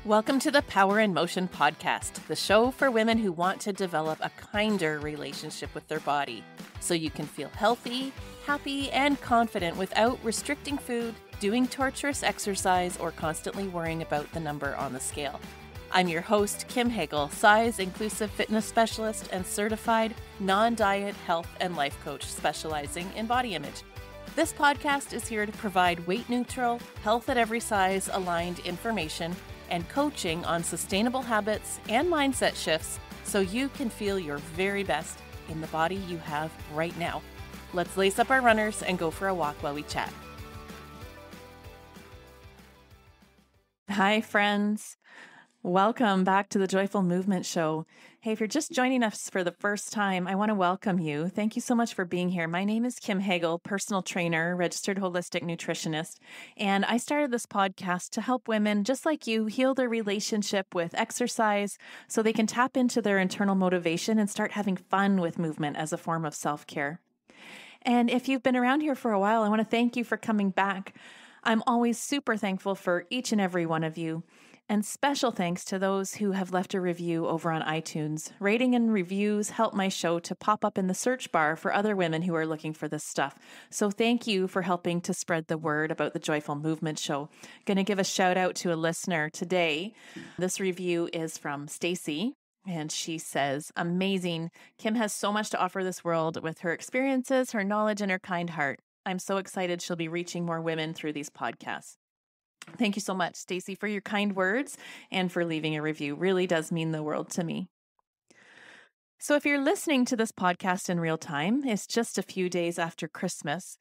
Welcome to the Power in Motion podcast, the show for women who want to develop a kinder relationship with their body so you can feel healthy, happy, and confident without restricting food, doing torturous exercise, or constantly worrying about the number on the scale. I'm your host, Kim Hagel, size-inclusive fitness specialist and certified non-diet health and life coach specializing in body image. This podcast is here to provide weight-neutral, health at every size aligned information and coaching on sustainable habits and mindset shifts so you can feel your very best in the body you have right now. Let's lace up our runners and go for a walk while we chat. Hi, friends. Welcome back to the Joyful Movement Show. Hey, if you're just joining us for the first time, I want to welcome you. Thank you so much for being here. My name is Kim Hagel, personal trainer, registered holistic nutritionist, and I started this podcast to help women just like you heal their relationship with exercise so they can tap into their internal motivation and start having fun with movement as a form of self-care. And if you've been around here for a while, I want to thank you for coming back. I'm always super thankful for each and every one of you. And special thanks to those who have left a review over on iTunes. Rating and reviews help my show to pop up in the search bar for other women who are looking for this stuff. So thank you for helping to spread the word about the Joyful Movement Show. Going to give a shout out to a listener today. This review is from Stacy. And she says, amazing. Kim has so much to offer this world with her experiences, her knowledge, and her kind heart. I'm so excited she'll be reaching more women through these podcasts. Thank you so much, Stacy, for your kind words and for leaving a review. Really does mean the world to me. So if you're listening to this podcast in real time, it's just a few days after Christmas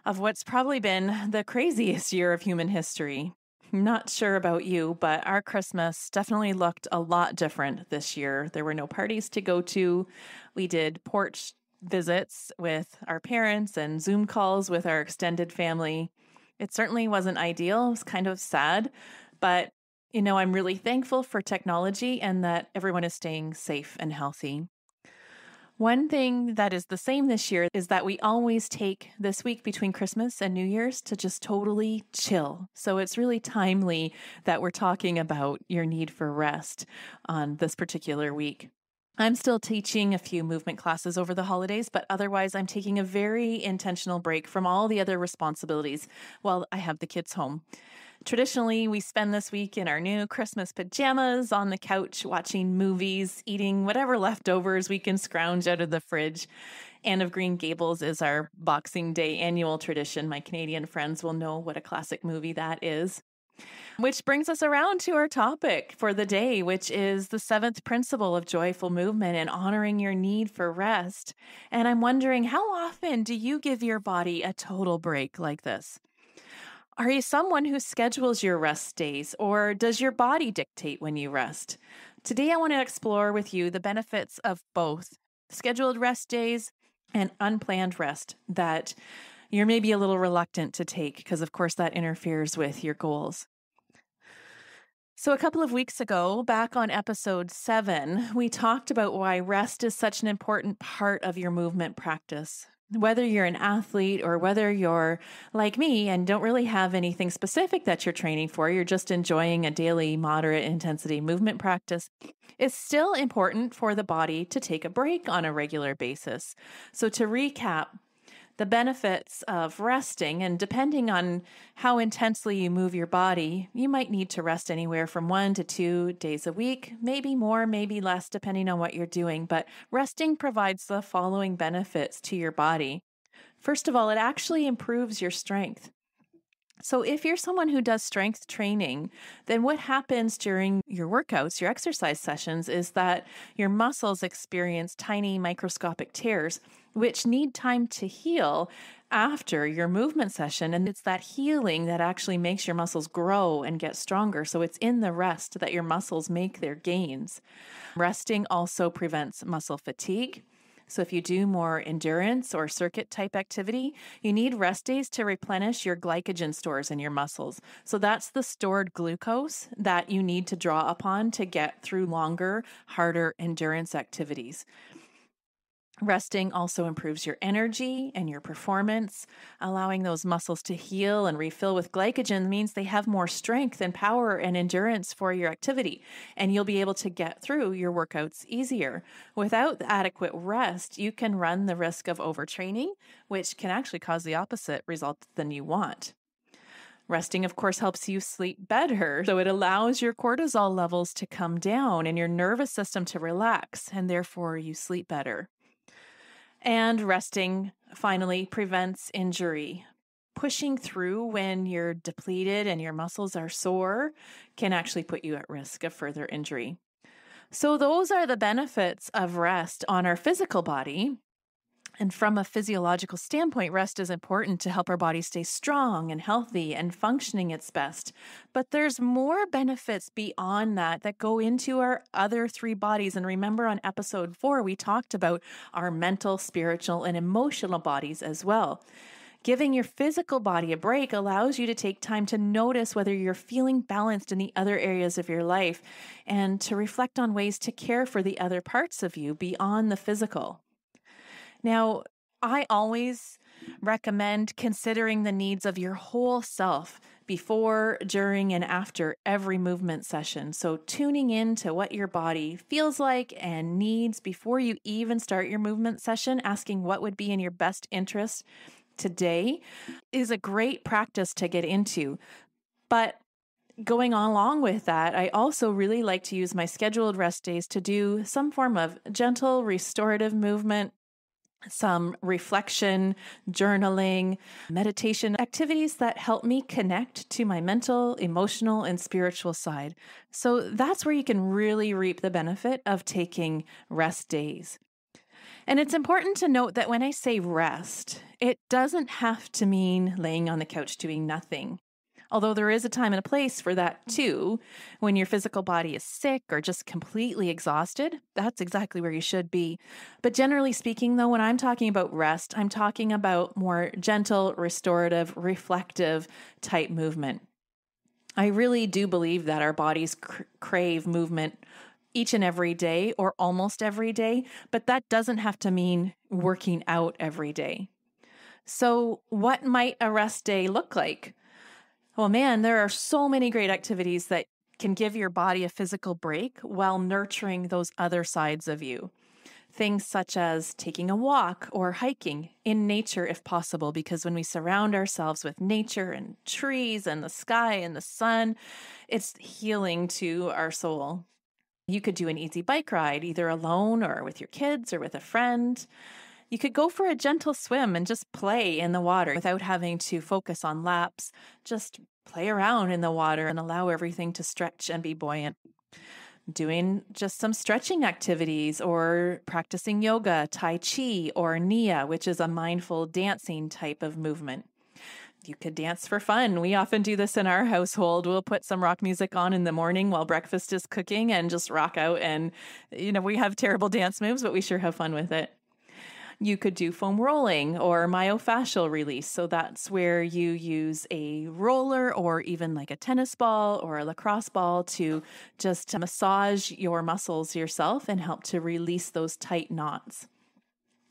of what's probably been the craziest year of human history. Not sure about you, but our Christmas definitely looked a lot different this year. There were no parties to go to. We did porch visits with our parents and Zoom calls with our extended family. It certainly wasn't ideal. It was kind of sad, but I'm really thankful for technology and that everyone is staying safe and healthy. One thing that is the same this year is that we always take this week between Christmas and New Year's to just totally chill. So it's really timely that we're talking about your need for rest on this particular week. I'm still teaching a few movement classes over the holidays, but otherwise I'm taking a very intentional break from all the other responsibilities while I have the kids home. Traditionally, we spend this week in our new Christmas pajamas on the couch, watching movies, eating whatever leftovers we can scrounge out of the fridge. Anne of Green Gables is our Boxing Day annual tradition. My Canadian friends will know what a classic movie that is. Which brings us around to our topic for the day, which is the 7th principle of joyful movement and honoring your need for rest. And I'm wondering, how often do you give your body a total break like this? Are you someone who schedules your rest days, or does your body dictate when you rest? Today, I want to explore with you the benefits of both scheduled rest days and unplanned rest that you're maybe a little reluctant to take because, of course, that interferes with your goals. So a couple of weeks ago, back on episode 7, we talked about why rest is such an important part of your movement practice. Whether you're an athlete or whether you're like me and don't really have anything specific that you're training for, you're just enjoying a daily moderate intensity movement practice, it's still important for the body to take a break on a regular basis. So to recap, the benefits of resting, and depending on how intensely you move your body, you might need to rest anywhere from 1 to 2 days a week, maybe more, maybe less, depending on what you're doing. But resting provides the following benefits to your body. First of all, it actually improves your strength. So if you're someone who does strength training, then what happens during your workouts, your exercise sessions, is that your muscles experience tiny microscopic tears, which need time to heal after your movement session. And it's that healing that actually makes your muscles grow and get stronger. So it's in the rest that your muscles make their gains. Resting also prevents muscle fatigue. So if you do more endurance or circuit type activity, you need rest days to replenish your glycogen stores in your muscles. So that's the stored glucose that you need to draw upon to get through longer, harder endurance activities. Resting also improves your energy and your performance. Allowing those muscles to heal and refill with glycogen means they have more strength and power and endurance for your activity, and you'll be able to get through your workouts easier. Without adequate rest, you can run the risk of overtraining, which can actually cause the opposite result than you want. Resting, of course, helps you sleep better. So it allows your cortisol levels to come down and your nervous system to relax, and therefore you sleep better. And resting finally prevents injury. Pushing through when you're depleted and your muscles are sore can actually put you at risk of further injury. So, those are the benefits of rest on our physical body. And from a physiological standpoint, rest is important to help our body stay strong and healthy and functioning its best. But there's more benefits beyond that go into our other three bodies. And remember, on episode 4, we talked about our mental, spiritual, and emotional bodies as well. Giving your physical body a break allows you to take time to notice whether you're feeling balanced in the other areas of your life and to reflect on ways to care for the other parts of you beyond the physical. Now, I always recommend considering the needs of your whole self before, during, and after every movement session. So, tuning in to what your body feels like and needs before you even start your movement session, asking what would be in your best interest today is a great practice to get into. But going along with that, I also really like to use my scheduled rest days to do some form of gentle restorative movement, some reflection, journaling, meditation activities that help me connect to my mental, emotional, and spiritual side. So that's where you can really reap the benefit of taking rest days. And it's important to note that when I say rest, it doesn't have to mean laying on the couch doing nothing. Although there is a time and a place for that too. When your physical body is sick or just completely exhausted, that's exactly where you should be. But generally speaking, though, when I'm talking about rest, I'm talking about more gentle, restorative, reflective type movement. I really do believe that our bodies crave movement each and every day or almost every day, but that doesn't have to mean working out every day. So what might a rest day look like? Well, man, there are so many great activities that can give your body a physical break while nurturing those other sides of you. Things such as taking a walk or hiking in nature if possible, because when we surround ourselves with nature and trees and the sky and the sun, it's healing to our soul. You could do an easy bike ride, either alone or with your kids or with a friend. You could go for a gentle swim and just play in the water without having to focus on laps. Just play around in the water and allow everything to stretch and be buoyant. Doing just some stretching activities or practicing yoga, tai chi, or nia, which is a mindful dancing type of movement. You could dance for fun. We often do this in our household. We'll put some rock music on in the morning while breakfast is cooking and just rock out. And, we have terrible dance moves, but we sure have fun with it. You could do foam rolling or myofascial release. So that's where you use a roller or even like a tennis ball or a lacrosse ball to just massage your muscles yourself and help to release those tight knots.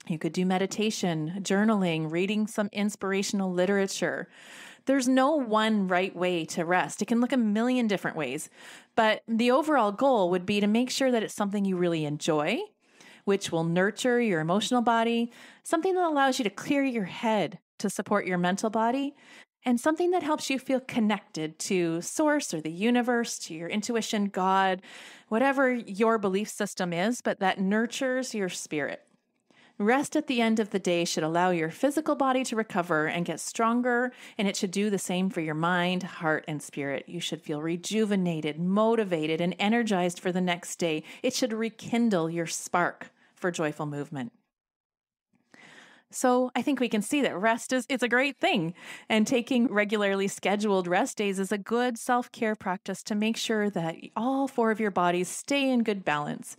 You could do meditation, journaling, reading some inspirational literature. There's no one right way to rest. It can look a million different ways, but the overall goal would be to make sure that it's something you really enjoy, which will nurture your emotional body, something that allows you to clear your head to support your mental body, and something that helps you feel connected to source or the universe, to your intuition, God, whatever your belief system is, but that nurtures your spirit. Rest at the end of the day should allow your physical body to recover and get stronger, and it should do the same for your mind, heart, and spirit. You should feel rejuvenated, motivated, and energized for the next day. It should rekindle your spark for joyful movement. So I think we can see that rest is a great thing, and taking regularly scheduled rest days is a good self-care practice to make sure that all 4 of your bodies stay in good balance.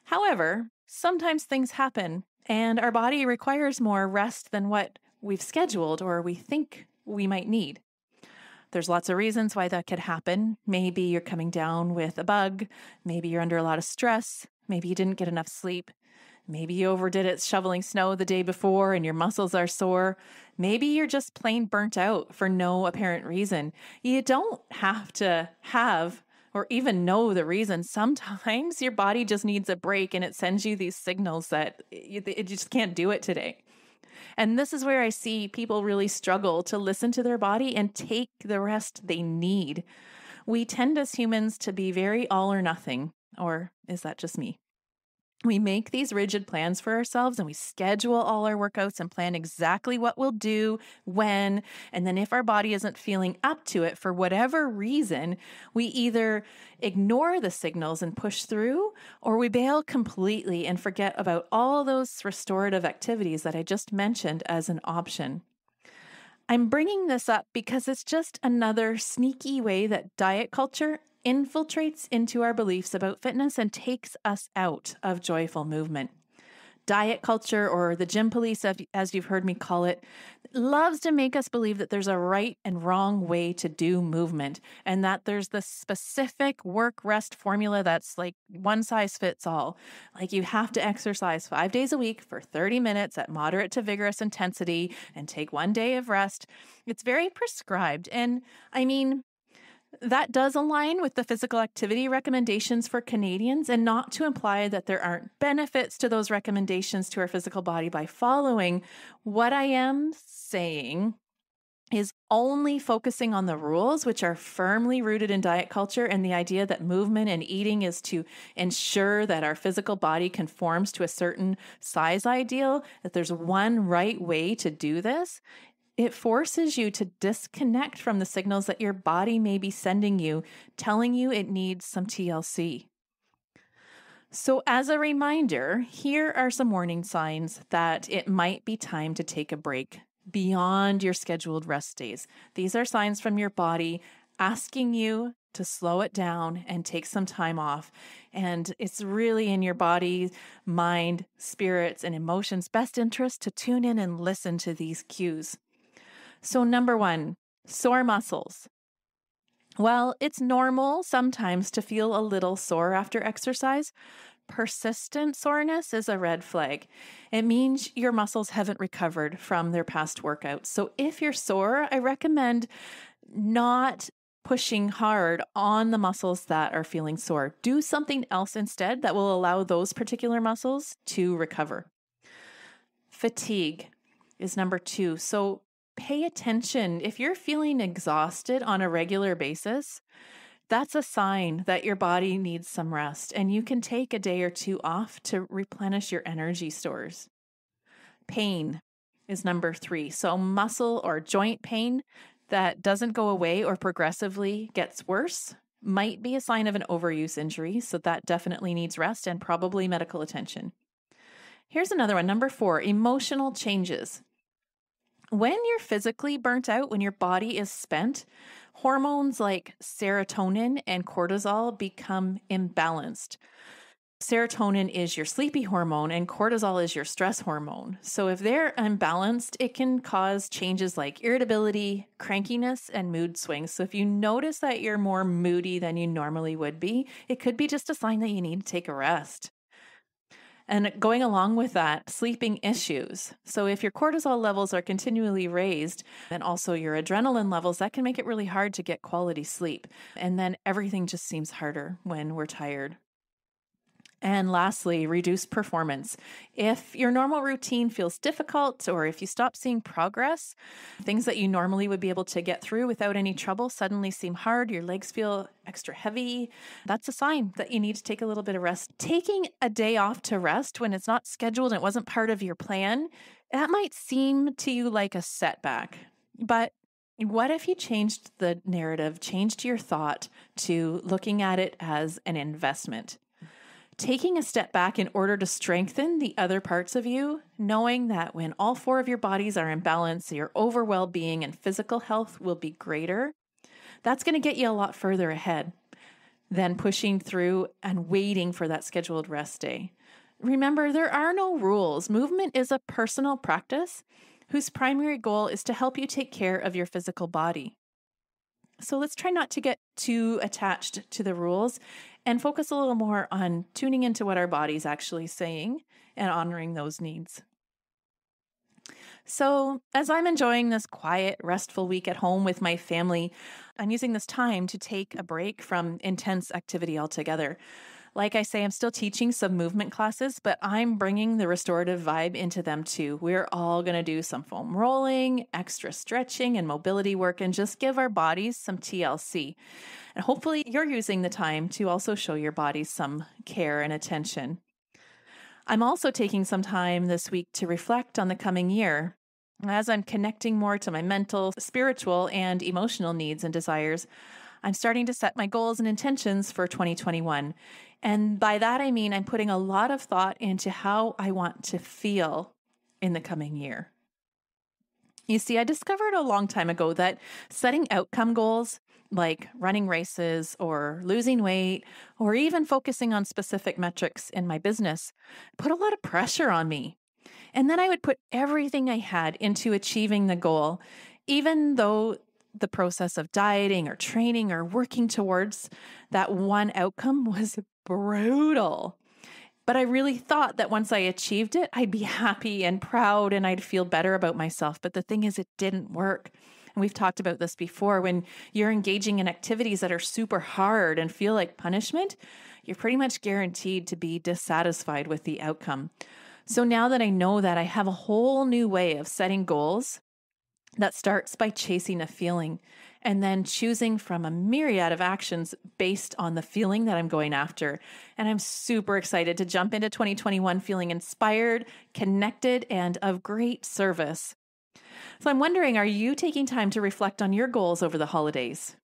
However, sometimes things happen and our body requires more rest than what we've scheduled or we think we might need. There's lots of reasons why that could happen. Maybe you're coming down with a bug. Maybe you're under a lot of stress. Maybe you didn't get enough sleep. Maybe you overdid it shoveling snow the day before and your muscles are sore. Maybe you're just plain burnt out for no apparent reason. You don't have to have or even know the reason. Sometimes your body just needs a break and it sends you these signals that it just can't do it today. And this is where I see people really struggle to listen to their body and take the rest they need. We tend as humans to be very all or nothing, or is that just me? We make these rigid plans for ourselves and we schedule all our workouts and plan exactly what we'll do, when, and then if our body isn't feeling up to it for whatever reason, we either ignore the signals and push through, or we bail completely and forget about all those restorative activities that I just mentioned as an option. I'm bringing this up because it's just another sneaky way that diet culture infiltrates into our beliefs about fitness and takes us out of joyful movement. Diet culture, or the gym police, as you've heard me call it, loves to make us believe that there's a right and wrong way to do movement and that there's this specific work-rest formula that's like one size fits all. Like you have to exercise 5 days a week for 30 minutes at moderate to vigorous intensity and take 1 day of rest. It's very prescribed. And I mean, that does align with the physical activity recommendations for Canadians, and not to imply that there aren't benefits to those recommendations to our physical body by following. What I am saying is only focusing on the rules, which are firmly rooted in diet culture and the idea that movement and eating is to ensure that our physical body conforms to a certain size ideal, that there's one right way to do this. It forces you to disconnect from the signals that your body may be sending you, telling you it needs some TLC. So as a reminder, here are some warning signs that it might be time to take a break beyond your scheduled rest days. These are signs from your body asking you to slow it down and take some time off. And it's really in your body, mind, spirits, and emotions' best interest to tune in and listen to these cues. So number 1, sore muscles. Well, it's normal sometimes to feel a little sore after exercise. Persistent soreness is a red flag. It means your muscles haven't recovered from their past workouts. So if you're sore, I recommend not pushing hard on the muscles that are feeling sore. Do something else instead that will allow those particular muscles to recover. Fatigue is number 2. So pay attention. If you're feeling exhausted on a regular basis, that's a sign that your body needs some rest, and you can take a day or 2 off to replenish your energy stores. Pain is number 3. So muscle or joint pain that doesn't go away or progressively gets worse might be a sign of an overuse injury. So that definitely needs rest and probably medical attention. Here's another one, number 4, emotional changes. When you're physically burnt out, when your body is spent, hormones like serotonin and cortisol become imbalanced. Serotonin is your sleepy hormone and cortisol is your stress hormone. So if they're unbalanced, it can cause changes like irritability, crankiness, and mood swings. So if you notice that you're more moody than you normally would be, it could be just a sign that you need to take a rest. And going along with that, sleeping issues. So if your cortisol levels are continually raised, and also your adrenaline levels, that can make it really hard to get quality sleep. And then everything just seems harder when we're tired. And lastly, reduce performance. If your normal routine feels difficult, or if you stop seeing progress, things that you normally would be able to get through without any trouble suddenly seem hard, your legs feel extra heavy, that's a sign that you need to take a little bit of rest. Taking a day off to rest when it's not scheduled and it wasn't part of your plan, that might seem to you like a setback. But what if you changed the narrative, changed your thought to looking at it as an investment? Taking a step back in order to strengthen the other parts of you, knowing that when all 4 of your bodies are in balance, your overall well-being and physical health will be greater, that's going to get you a lot further ahead than pushing through and waiting for that scheduled rest day. Remember, there are no rules. Movement is a personal practice whose primary goal is to help you take care of your physical body. So let's try not to get too attached to the rules and focus a little more on tuning into what our body's actually saying and honoring those needs. So, as I'm enjoying this quiet, restful week at home with my family, I'm using this time to take a break from intense activity altogether. Like I say, I'm still teaching some movement classes, but I'm bringing the restorative vibe into them too. We're all going to do some foam rolling, extra stretching, and mobility work, and just give our bodies some TLC. And hopefully, you're using the time to also show your bodies some care and attention. I'm also taking some time this week to reflect on the coming year. As I'm connecting more to my mental, spiritual, and emotional needs and desires, I'm starting to set my goals and intentions for 2021. And by that, I mean I'm putting a lot of thought into how I want to feel in the coming year. You see, I discovered a long time ago that setting outcome goals like running races or losing weight or even focusing on specific metrics in my business put a lot of pressure on me. And then I would put everything I had into achieving the goal, even though the process of dieting or training or working towards that one outcome was brutal. But I really thought that once I achieved it, I'd be happy and proud and I'd feel better about myself. But the thing is, it didn't work. And we've talked about this before. When you're engaging in activities that are super hard and feel like punishment, you're pretty much guaranteed to be dissatisfied with the outcome. So now that I know that, I have a whole new way of setting goals that starts by chasing a feeling and then choosing from a myriad of actions based on the feeling that I'm going after. And I'm super excited to jump into 2021 feeling inspired, connected, and of great service. So I'm wondering, are you taking time to reflect on your goals over the holidays?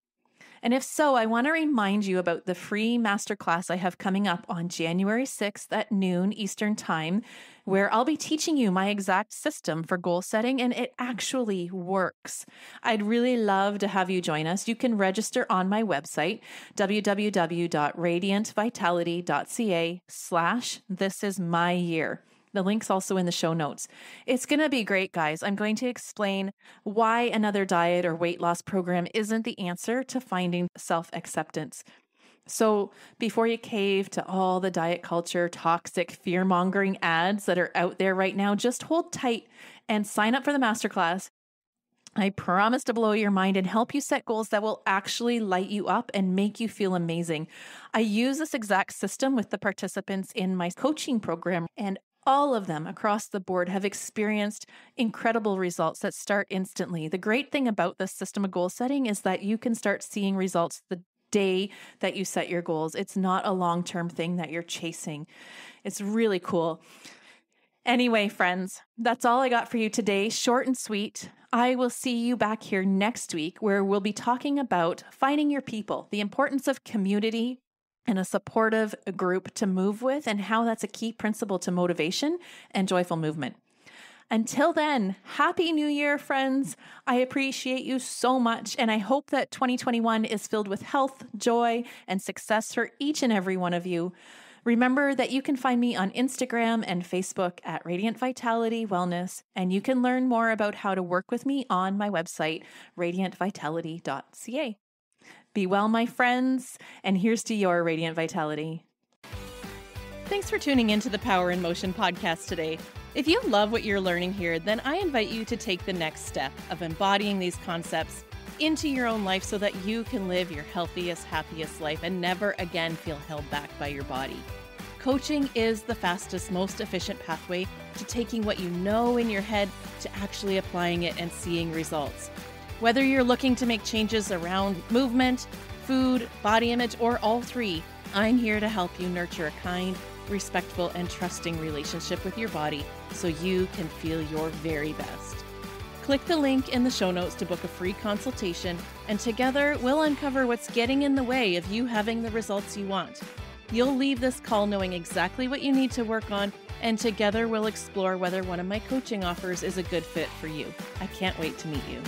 And if so, I want to remind you about the free masterclass I have coming up on January 6th at noon Eastern Time, where I'll be teaching you my exact system for goal setting, and it actually works. I'd really love to have you join us. You can register on my website, www.radiantvitality.ca/thisismyyear. The link's also in the show notes. It's going to be great, guys. I'm going to explain why another diet or weight loss program isn't the answer to finding self-acceptance. So before you cave to all the diet culture, toxic, fear-mongering ads that are out there right now, just hold tight and sign up for the masterclass. I promise to blow your mind and help you set goals that will actually light you up and make you feel amazing. I use this exact system with the participants in my coaching program, and all of them across the board have experienced incredible results that start instantly. The great thing about this system of goal setting is that you can start seeing results the day that you set your goals. It's not a long-term thing that you're chasing. It's really cool. Anyway, friends, that's all I got for you today. Short and sweet. I will see you back here next week where we'll be talking about finding your people, the importance of community, and a supportive group to move with, and how that's a key principle to motivation and joyful movement. Until then, Happy New Year, friends. I appreciate you so much, and I hope that 2021 is filled with health, joy, and success for each and every one of you. Remember that you can find me on Instagram and Facebook at Radiant Vitality Wellness, and you can learn more about how to work with me on my website, radiantvitality.ca. Be well, my friends, and here's to your radiant vitality. Thanks for tuning into the Power in Motion podcast today. If you love what you're learning here, then I invite you to take the next step of embodying these concepts into your own life so that you can live your healthiest, happiest life and never again feel held back by your body. Coaching is the fastest, most efficient pathway to taking what you know in your head to actually applying it and seeing results. Whether you're looking to make changes around movement, food, body image, or all three, I'm here to help you nurture a kind, respectful, and trusting relationship with your body so you can feel your very best. Click the link in the show notes to book a free consultation, and together we'll uncover what's getting in the way of you having the results you want. You'll leave this call knowing exactly what you need to work on, and together we'll explore whether one of my coaching offers is a good fit for you. I can't wait to meet you.